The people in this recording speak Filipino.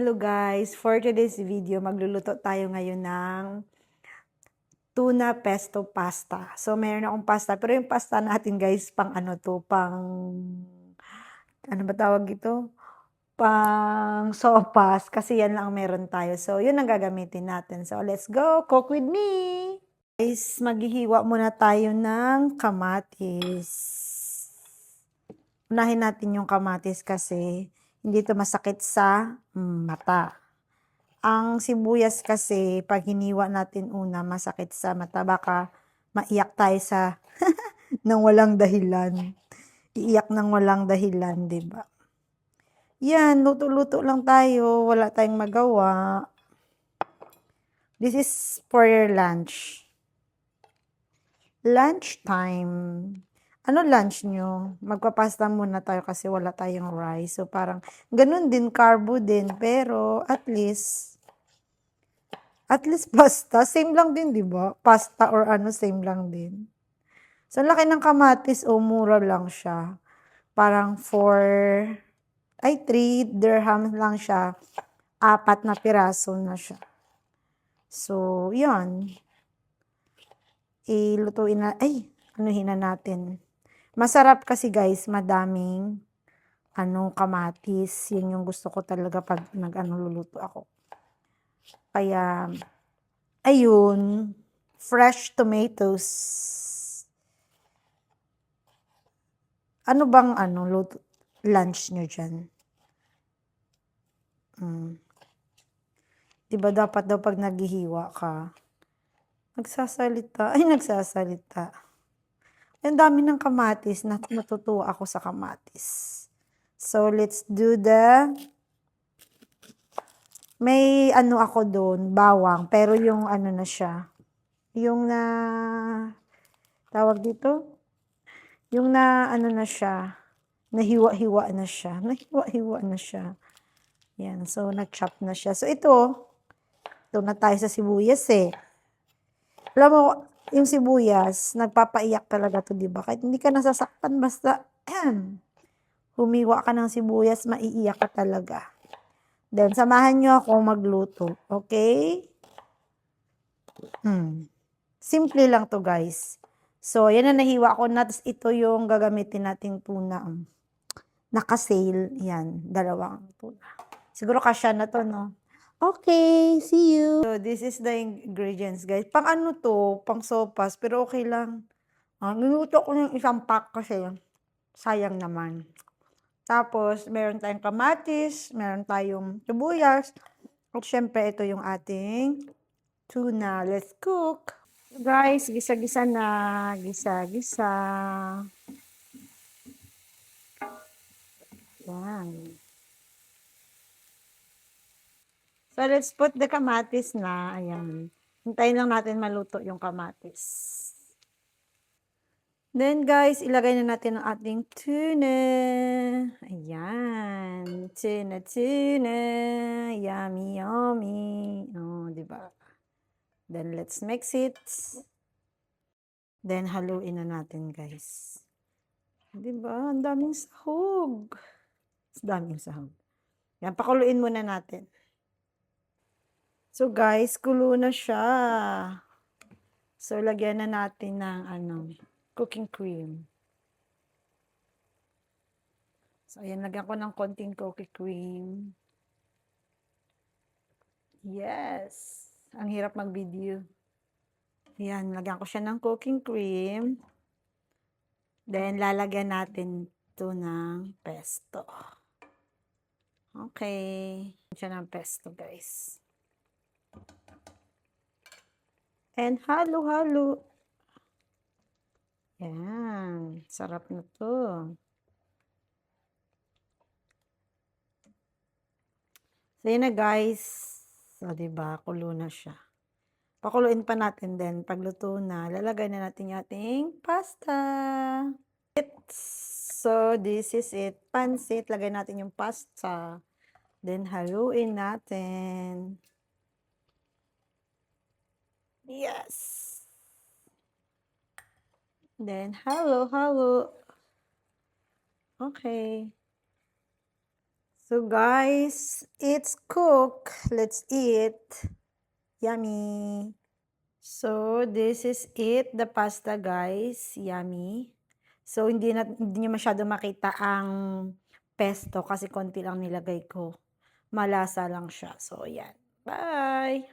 Hello guys! For today's video, magluluto tayo ngayon ng tuna pesto pasta. So, meron akong pasta. Pero yung pasta natin guys, pang ano to, pang, ano ba tawag ito? Pang sopas. Kasi yan lang meron tayo. So, yun ang gagamitin natin. So, let's go! Cook with me! Guys, maghihiwa muna tayo ng kamatis. Unahin natin yung kamatis kasi hindi ito masakit sa mata. Ang sibuyas kasi, pag hiniwa natin una, masakit sa mata. Baka maiyak tayo sa nang walang dahilan. Iiyak nang walang dahilan, di ba? Yan, luto-luto lang tayo. Wala tayong magawa. This is for your lunch. Lunch time. Ano lunch nyo? Magpapasta muna tayo kasi wala tayong rice. So, parang, ganun din, carbo din. Pero, at least pasta. Same lang din, di ba? Pasta or ano, same lang din. So, ang laki ng kamatis, mura lang siya. Parang 3 dirham lang siya. 4 na piraso na siya. So, yun. Ilutuin na, anuhin na natin. Masarap kasi guys, madaming kamatis. Yun yung gusto ko talaga pag luluto ako. Kaya, ayun, fresh tomatoes. Ano bang lunch nyo dyan? Diba dapat daw pag naghihiwa ka, nagsasalita. Ang dami ng kamatis, natutuwa ako sa kamatis. So, let's do may ako doon, bawang, pero yung na siya, yung tawag dito? Yung na siya, nahiwa-hiwa na siya. Yan, so na-chop na siya. So, ito na tayo sa sibuyas eh. Alam mo, yung sibuyas, nagpapaiyak talaga to, di ba? Kahit hindi ka nasasaktan, basta humiwa ka ng sibuyas, maiiyak ka talaga. Then, samahan nyo ako magluto. Okay? Simple lang to, guys. So, yan na nahiwa ko na. Tapos, ito yung gagamitin nating tuna. Naka-sale. Yan, 2 tuna. Siguro kasya na to, no? Okay, see you. So, this is the ingredients, guys. Pang to? Pang sopas. Pero okay lang. Niluto ko ng isang pack kasi sayang naman. Tapos, meron tayong kamatis, meron tayong sibuyas. At syempre, ito yung ating tuna. Let's cook. Guys, gisa-gisa na. Gisa-gisa. Yan. So, let's put the kamatis na. Ayan. Hintayin lang natin maluto yung kamatis. Then, guys, ilagay na natin ang ating tuna. Ayan. Tuna. Yummy, yummy. Oh, diba? Then, let's mix it. Then, haluin na natin, guys. Diba? Ang daming sahog. Yan, pakuluin muna natin. So, guys, kulo na siya. So, lagyan na natin ng cooking cream. So, ayan, lagyan ko ng konting cooking cream. Yes! Ang hirap mag-video. Ayan, lagyan ko siya ng cooking cream. Then, lalagyan natin ito ng pesto. Okay. Siya ng pesto, guys. And halo-halo. Yan. Sarap na to. So, yun na guys. So, diba? Kulo na siya. Pakuluin pa natin din. Pagluto na, lalagay na natin yung ating pasta. So, this is it. Pansit. Lagay natin yung pasta. Then, haluin natin. Yes! Then, halo. Okay. So guys, it's cooked. Let's eat. Yummy. So this is it, the pasta guys. Yummy. So hindi niyo masyado makita ang pesto kasi konti lang nilagay ko. Malasa lang siya. So yan. Bye.